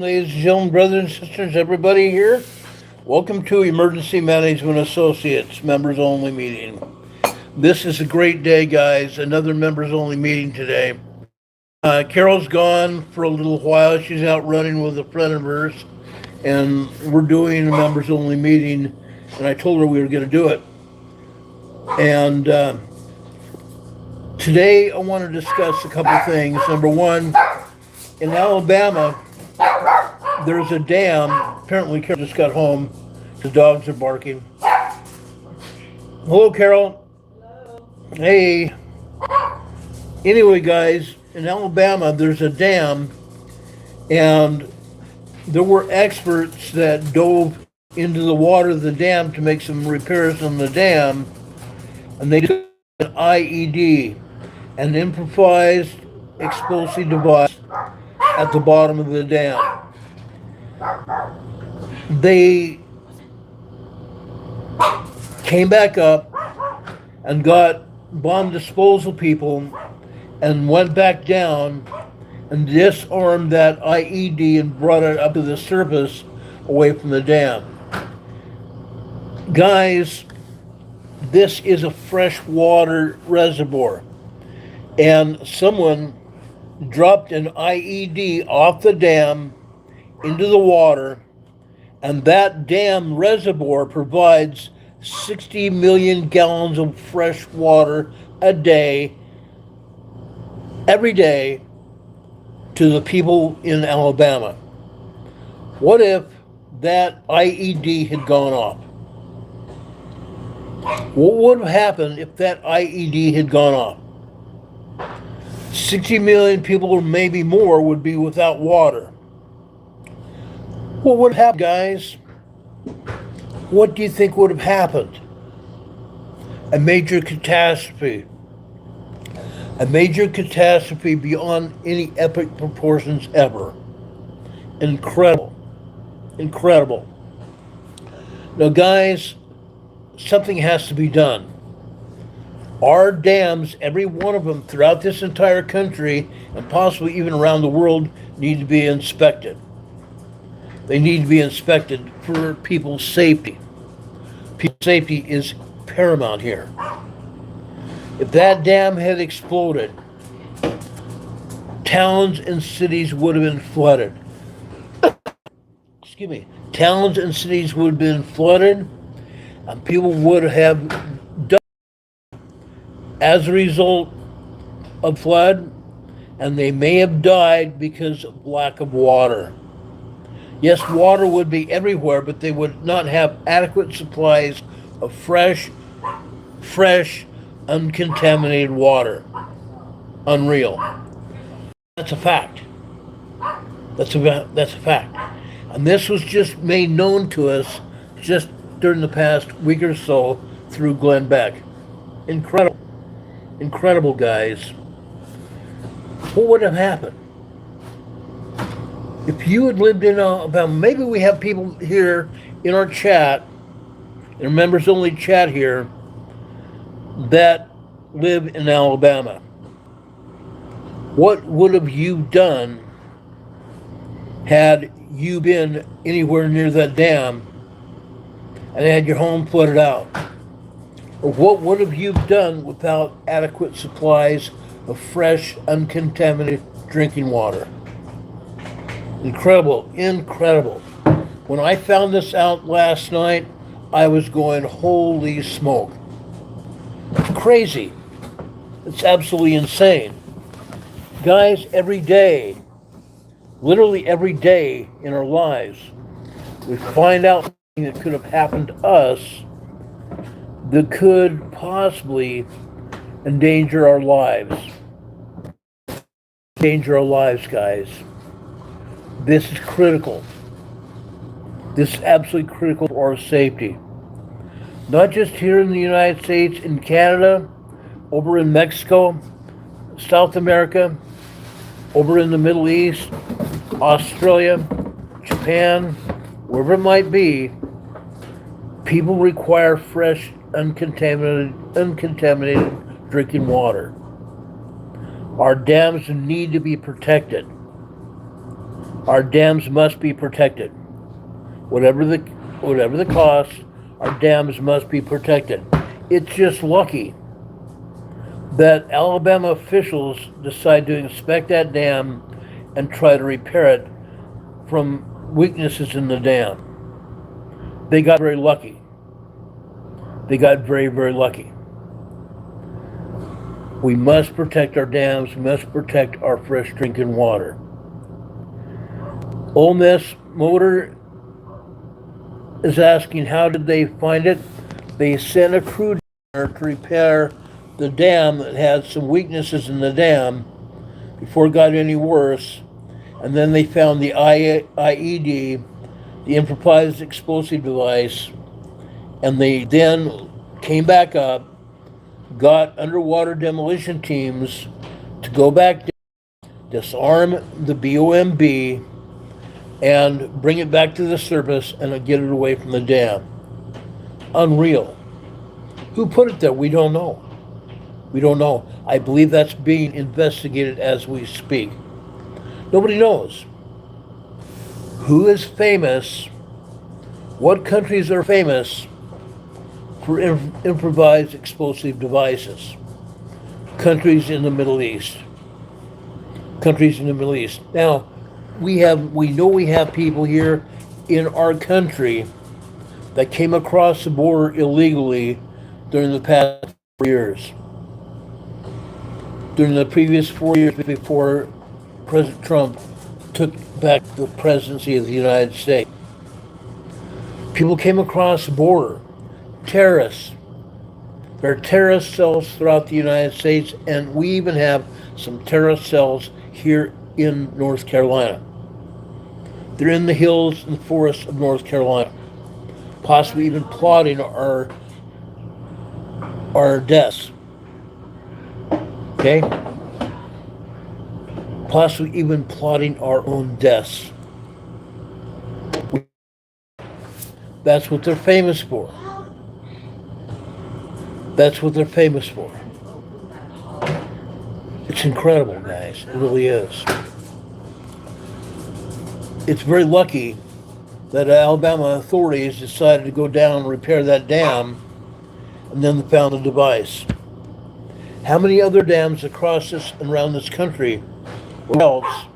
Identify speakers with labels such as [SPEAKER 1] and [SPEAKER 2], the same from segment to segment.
[SPEAKER 1] Ladies and gentlemen, brothers and sisters, everybody here, welcome to Emergency Management Associates members only meeting. This is a great day, guys. Another members only meeting today. Carol's gone for a little while. She's out running with a friend of hers, and we're doing a members only meeting. And I told her we were going to do it. And today I want to discuss a couple things. Number one, in Alabama, there's a dam. Apparently, Carol just got home. The dogs are barking. Hello, Carol.
[SPEAKER 2] Hello.
[SPEAKER 1] Hey. Anyway, guys, in Alabama, there's a dam, and there were experts that dove into the water of the dam to make some repairs on the dam, and they took an IED, an improvised explosive device, at the bottom of the dam. They came back up and got bomb disposal people and went back down and disarmed that IED and brought it up to the surface away from the dam. Guys, this is a freshwater reservoir, and someone dropped an IED off the dam into the water, and that dam reservoir provides 60 million gallons of fresh water a day, every day, to the people in Alabama. What if that IED had gone off? What would have happened if that IED had gone off? 60 million people, or maybe more, would be without water. What would have happened, guys? What do you think would have happened? A major catastrophe. A major catastrophe beyond any epic proportions ever. Incredible. Incredible. Now, guys, something has to be done. Our dams, every one of them throughout this entire country, and possibly even around the world, need to be inspected. They need to be inspected for people's safety. People's safety is paramount here. If that dam had exploded, towns and cities would have been flooded. Excuse me. Towns and cities would have been flooded, and people would have died as a result of flood, and they may have died because of lack of water. Yes, water would be everywhere, but they would not have adequate supplies of fresh, uncontaminated water. Unreal. That's a fact. That's a fact. And this was just made known to us just during the past week or so through Glenn Beck. Incredible. Incredible, guys. What would have happened? If you had lived in Alabama, maybe we have people here in our chat, in our members only chat here, that live in Alabama. What would have you done had you been anywhere near that dam and had your home flooded out? Or what would have you done without adequate supplies of fresh, uncontaminated drinking water? Incredible, incredible. When I found this out last night, I was going, holy smoke. It's crazy. It's absolutely insane. Guys, every day, literally every day in our lives, we find out something that could have happened to us that could possibly endanger our lives. Endanger our lives, guys. This is critical. This is absolutely critical for our safety. Not just here in the United States, in Canada, over in Mexico, South America, over in the Middle East, Australia, Japan, wherever it might be, people require fresh, uncontaminated drinking water. Our dams need to be protected. Our dams must be protected. Whatever the cost, our dams must be protected. It's just lucky that Alabama officials decide to inspect that dam and try to repair it from weaknesses in the dam. They got very lucky. They got very, very lucky. We must protect our dams. We must protect our fresh drinking water. Ole Miss Motor is asking how did they find it? They sent a crew down there to repair the dam that had some weaknesses in the dam before it got any worse. And then they found the IED, the improvised explosive device, and they then came back up, got underwater demolition teams to go back down, disarm the BOMB, and bring it back to the surface and get it away from the dam. Unreal. Who put it there? We don't know. We don't know. I believe that's being investigated as we speak. Nobody knows. Who is famous? What countries are famous for improvised explosive devices? Countries in the Middle East. Countries in the Middle East. Now, we know we have people here in our country that came across the border illegally during the past 4 years. During the previous 4 years before President Trump took back the presidency of the United States. People came across the border. Terrorists. There are terrorist cells throughout the United States, and we even have some terrorist cells here in North Carolina. They're in the hills and forests of North Carolina, possibly even plotting our deaths. Okay? Possibly even plotting our own deaths. That's what they're famous for. That's what they're famous for. It's incredible, guys. It really is. It's very lucky that Alabama authorities decided to go down and repair that dam and then found the device. How many other dams across this and around this country or else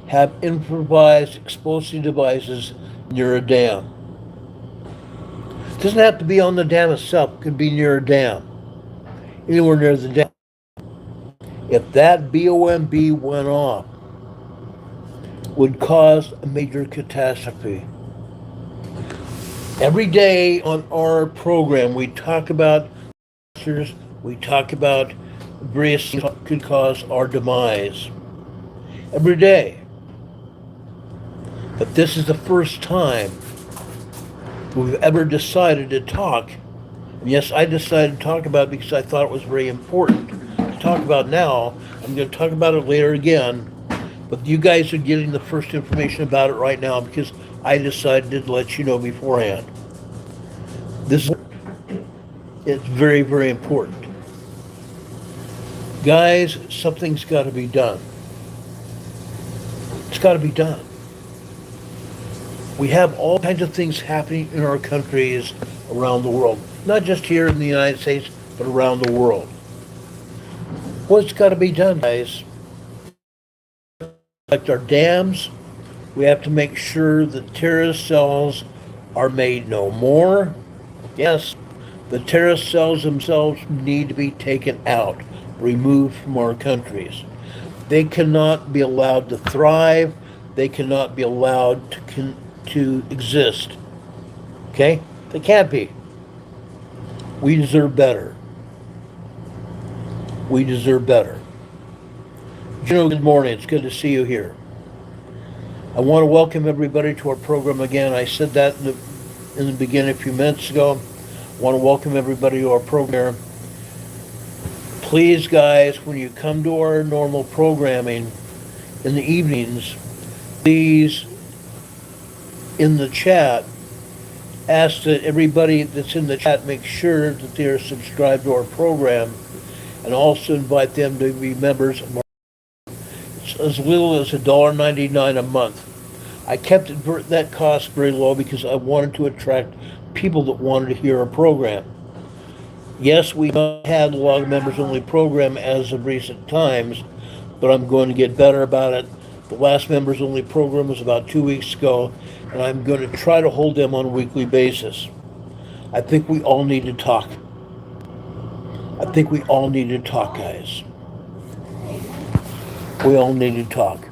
[SPEAKER 1] have improvised explosive devices near a dam? It doesn't have to be on the dam itself. It could be near a dam. Anywhere near the dam. If that BOMB went off, would cause a major catastrophe. Every day on our program, we talk about disasters, we talk about various things that could cause our demise. Every day. But this is the first time we've ever decided to talk. And yes, I decided to talk about it because I thought it was very important to talk about now. I'm going to talk about it later again. But you guys are getting the first information about it right now because I decided to let you know beforehand. It's very, very important. Guys, something's got to be done. It's got to be done. We have all kinds of things happening in our countries around the world. Not just here in the United States, but around the world. What's got to be done, guys? Like our dams, we have to make sure that terrorist cells are made no more. Yes, the terrorist cells themselves need to be taken out, removed from our countries. They cannot be allowed to thrive. They cannot be allowed to exist. Okay? They can't be. We deserve better. We deserve better. General, good morning. It's good to see you here. I want to welcome everybody to our program again. I said that in the beginning a few minutes ago. I want to welcome everybody to our program. Please, guys, when you come to our normal programming in the evenings, please, in the chat, ask that everybody that's in the chat make sure that they are subscribed to our program and also invite them to be members of our. It's costs as little as $1.99 a month. I kept that cost very low because I wanted to attract people that wanted to hear our program. Yes, we had a lot of members only program as of recent times, but I'm going to get better about it. The last members only program was about 2 weeks ago, and I'm going to try to hold them on a weekly basis. I think we all need to talk. I think we all need to talk, guys. We all need to talk.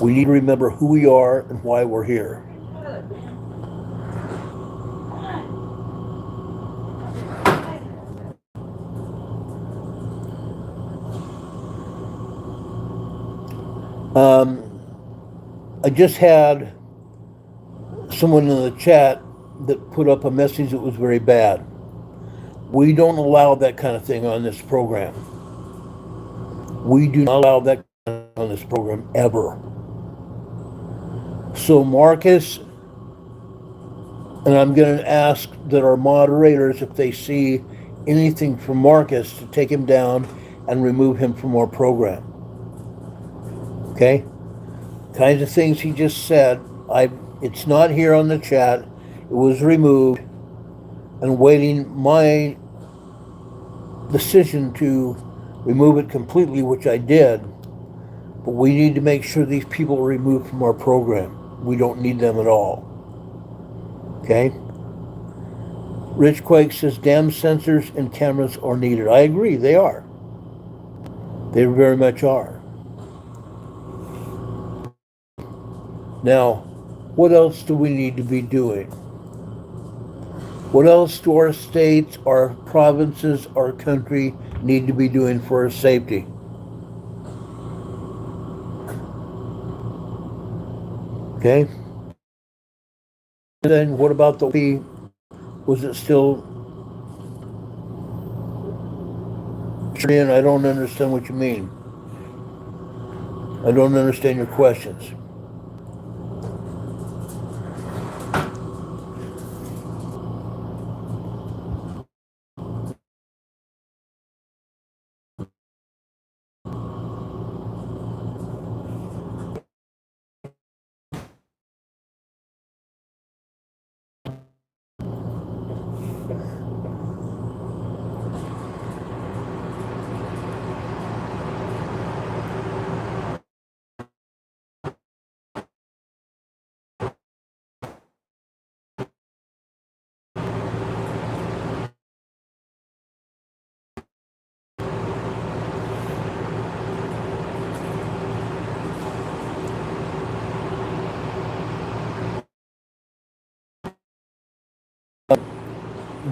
[SPEAKER 1] We need to remember who we are and why we're here. I just had someone in the chat that put up a message that was very bad. We don't allow that kind of thing on this program. We do not allow that on this program ever. So Marcus, and I'm going to ask that our moderators, if they see anything from Marcus, to take him down and remove him from our program. Okay? Kinds of things he just said. It's not here on the chat. It was removed, and waiting my decision to remove it completely, which I did. But we need to make sure these people are removed from our program. We don't need them at all. Okay? Rich Quake says, damn sensors and cameras are needed. I agree, they are. They very much are. Now, what else do we need to be doing? What else do our states, our provinces, our country need to be doing for our safety? Okay? And then what about the fee? Was it still... I don't understand what you mean. I don't understand your questions.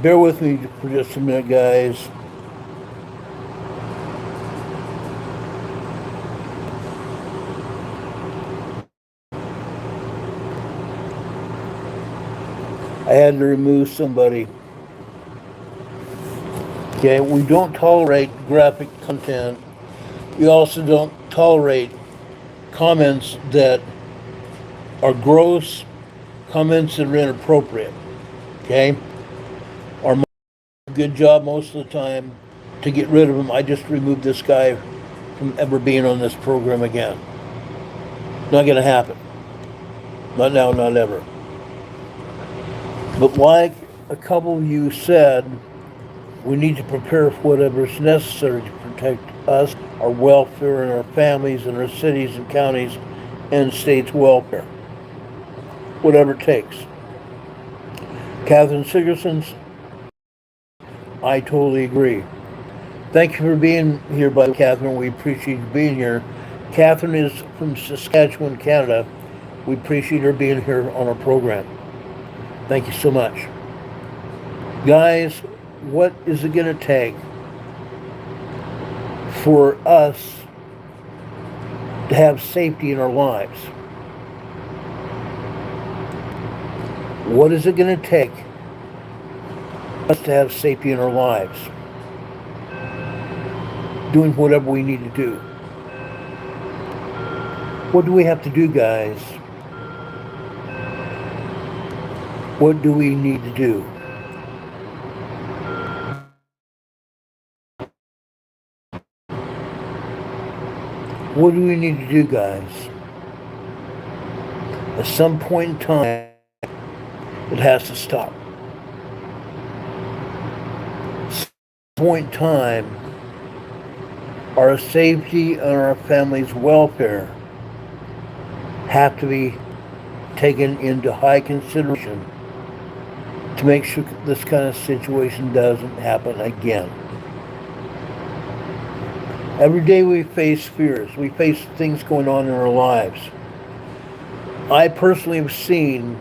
[SPEAKER 1] Bear with me for just a minute, guys. I had to remove somebody. Okay, we don't tolerate graphic content. We also don't tolerate comments that are gross, comments that are inappropriate. Okay? Our good job most of the time to get rid of them. I just removed this guy from ever being on this program again. Not going to happen. Not now, not ever. But like a couple of you said, we need to prepare for whatever is necessary to protect us, our welfare, and our families, and our cities and counties and states' welfare. Whatever it takes. Catherine Sigerson's, I totally agree. Thank you for being here, by Catherine. We appreciate you being here. Catherine is from Saskatchewan, Canada. We appreciate her being here on our program. Thank you so much. Guys, what is it going to take for us to have safety in our lives? What is it going to take for us to have safety in our lives? Doing whatever we need to do. What do we have to do, guys? What do we need to do? What do we need to do, guys? At some point in time, it has to stop. At some point in time, our safety and our family's welfare have to be taken into high consideration to make sure this kind of situation doesn't happen again. Every day we face fears. We face things going on in our lives. I personally have seen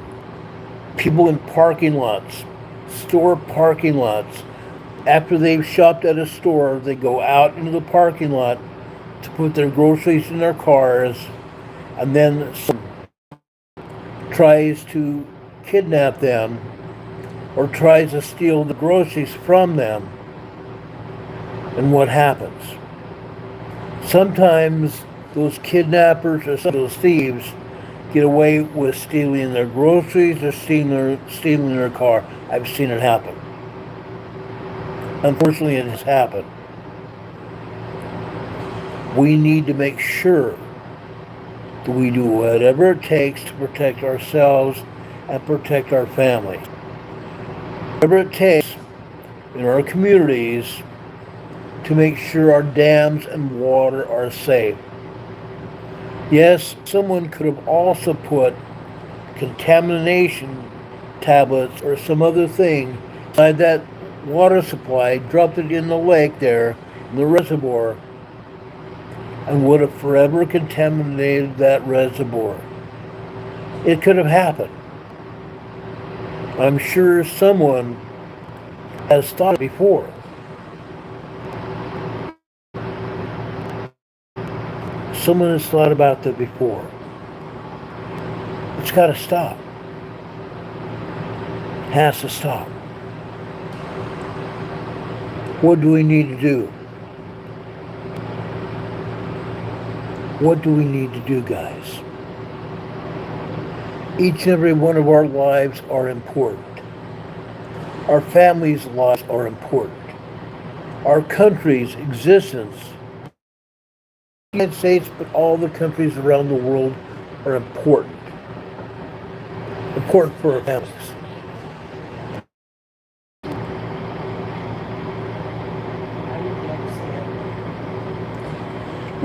[SPEAKER 1] people in parking lots, store parking lots, after they've shopped at a store, they go out into the parking lot to put their groceries in their cars, and then someone tries to kidnap them or tries to steal the groceries from them. And what happens? Sometimes those kidnappers or some of those thieves get away with stealing their groceries or stealing their car. I've seen it happen. Unfortunately, it has happened. We need to make sure that we do whatever it takes to protect ourselves and protect our family. Whatever it takes in our communities to make sure our dams and water are safe. Yes, someone could have also put contamination tablets or some other thing inside that water supply, dropped it in the lake there, in the reservoir, and would have forever contaminated that reservoir. It could have happened. I'm sure someone has thought before. Someone has thought about that before. It's got to stop. It has to stop. What do we need to do? What do we need to do, guys? Each and every one of our lives are important. Our families' lives are important. Our country's existence, the United States, but all the countries around the world are important. Important for our families.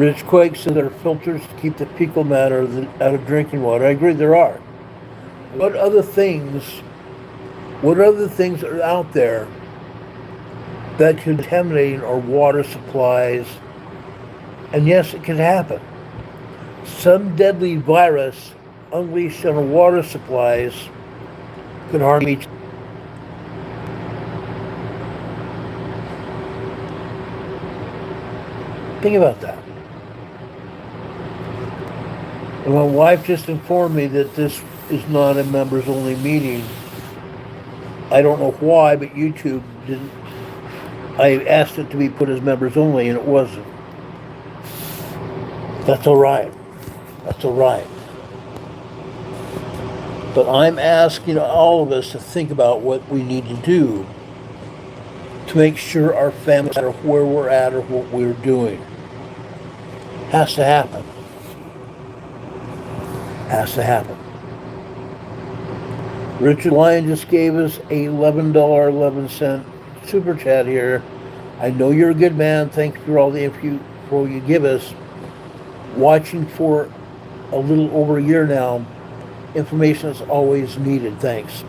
[SPEAKER 1] Rich Quake said there are filters to keep the fecal matter out of drinking water. I agree, there are. What other things are out there that could contaminate our water supplies? And yes, it can happen. Some deadly virus unleashed on our water supplies could harm each. Think about that. And my wife just informed me that this is not a members-only meeting. I don't know why, but YouTube didn't. I asked it to be put as members only, and it wasn't. That's all right. That's all right. But I'm asking all of us to think about what we need to do to make sure our families are where we're at or what we're doing. Has to happen. Has to happen. Richard Lyon just gave us a $11.11 super chat here. I know you're a good man. Thank you for all the info you give us. Watching for a little over a year now. Information is always needed. Thanks.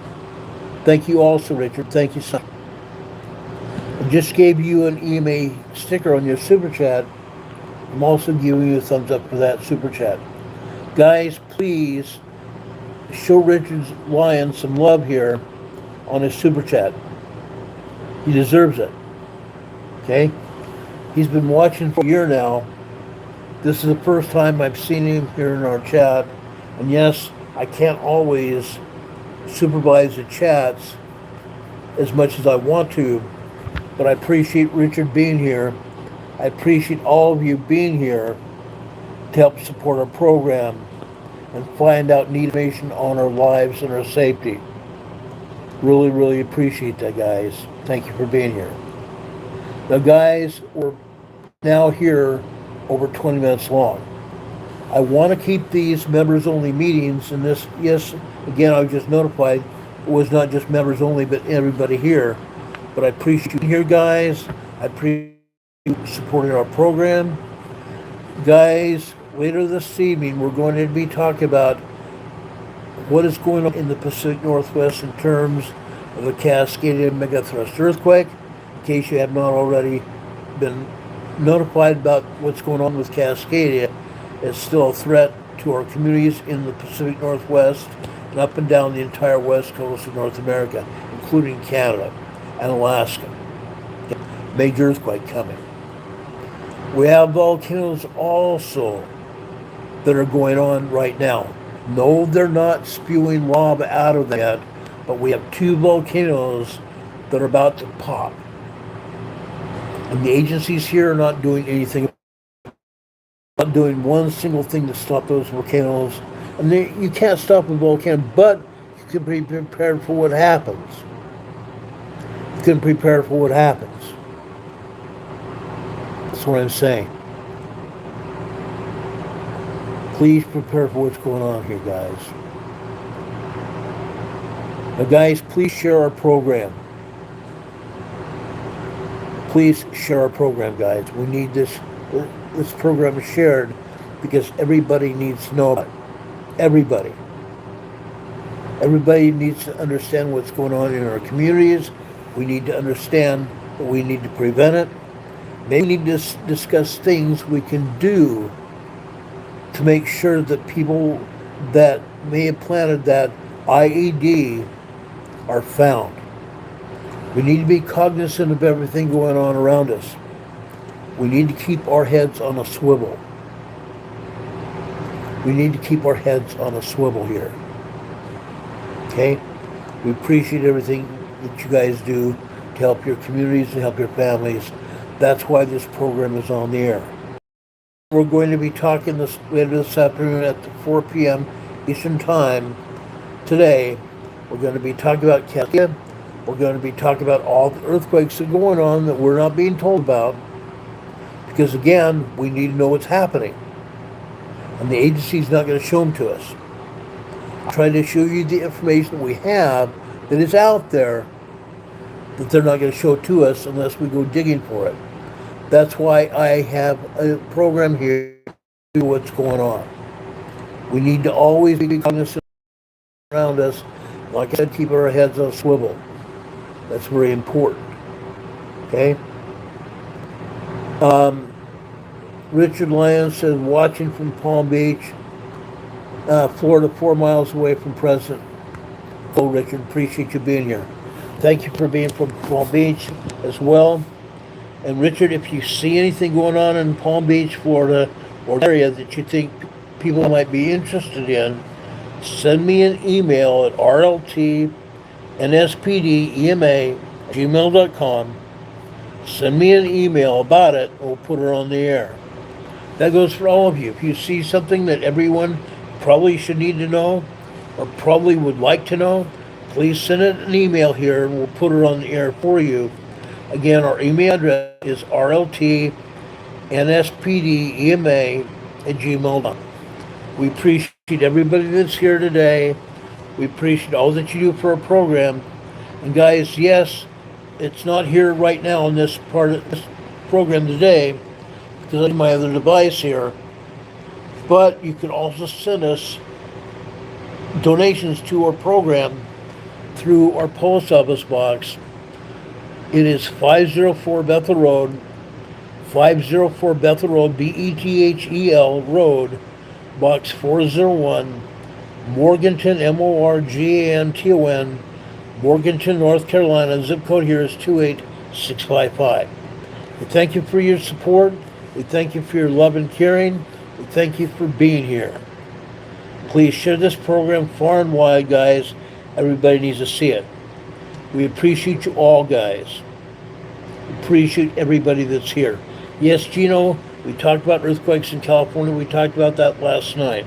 [SPEAKER 1] Thank you also, Richard. Thank you so much. I just gave you an email sticker on your super chat. I'm also giving you a thumbs up for that super chat. Guys, please show Richard Lyon some love here on his super chat. He deserves it. Okay? He's been watching for a year now. This is the first time I've seen him here in our chat. And yes, I can't always supervise the chats as much as I want to, but I appreciate Richard being here. I appreciate all of you being here to help support our program and find out neat information on our lives and our safety. Really, really appreciate that, guys. Thank you for being here. Now, guys, we're now here over 20 minutes long. I want to keep these members only meetings, and this, yes, again, I was just notified it was not just members only, but everybody here. But I appreciate you being here, guys. I appreciate you supporting our program. Guys, later this evening, we're going to be talking about what is going on in the Pacific Northwest in terms of the Cascadia megathrust earthquake. In case you have not already been notified about what's going on with Cascadia, it's still a threat to our communities in the Pacific Northwest and up and down the entire west coast of North America, including Canada and Alaska. Major earthquake coming. We have volcanoes also that are going on right now. No, they're not spewing lava out of them yet, but we have two volcanoes that are about to pop. And the agencies here are not doing anything, not doing one single thing to stop those volcanoes. And you can't stop a volcano, but you can be prepared for what happens. You can prepare for what happens. That's what I'm saying. Please prepare for what's going on here, guys. Now, guys, please share our program. Please share our program, guys. We need this program shared because everybody needs to know about it. Everybody. Everybody needs to understand what's going on in our communities. We need to understand that we need to prevent it. Maybe we need to discuss things we can do to make sure that people that may have planted that IED are found. We need to be cognizant of everything going on around us. We need to keep our heads on a swivel. We need to keep our heads on a swivel here. Okay? We appreciate everything that you guys do to help your communities and help your families. That's why this program is on the air. We're going to be talking later this afternoon at 4 p.m. Eastern Time today. We're going to be talking about Cascadia. We're going to be talking about all the earthquakes that are going on that we're not being told about. Because again, we need to know what's happening. And the agency's not going to show them to us. I'm trying to show you the information we have that is out there that they're not going to show to us unless we go digging for it. That's why I have a program here to do what's going on. We need to always be cognizant around us. Like I said, keep our heads on a swivel. That's very important. Okay? Richard Lyons says, watching from Palm Beach, Florida, 4 miles away from President. Oh, Richard, appreciate you being here. Thank you for being from Palm Beach as well. And Richard, if you see anything going on in Palm Beach, Florida, or an area that you think people might be interested in, send me an email at rltnspdema@gmail.com. Send me an email about it, and we'll put it on the air. That goes for all of you. If you see something that everyone probably should need to know, or probably would like to know, please send it an email here, and we'll put it on the air for you. Again, our email address is rltnspdema@gmail.com. We appreciate everybody that's here today. We appreciate all that you do for our program. And guys, yes, it's not here right now in this part of this program today because I have my other device here. But you can also send us donations to our program through our post office box. It is 504 Bethel Road, 504 Bethel Road, Bethel Road, Box 401, Morganton, Morganton, Morganton, North Carolina. Zip code here is 28655. We thank you for your support. We thank you for your love and caring. We thank you for being here. Please share this program far and wide, guys. Everybody needs to see it. We appreciate you all, guys. We appreciate everybody that's here. Yes, Gino, we talked about earthquakes in California. We talked about that last night.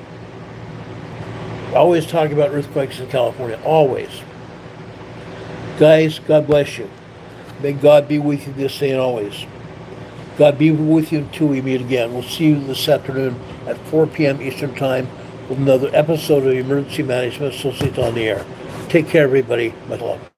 [SPEAKER 1] We always talk about earthquakes in California. Always. Guys, God bless you. May God be with you this day and always. God be with you until we meet again. We'll see you this afternoon at 4 p.m. Eastern Time with another episode of Emergency Management Associates on the Air. Take care, everybody. Much love.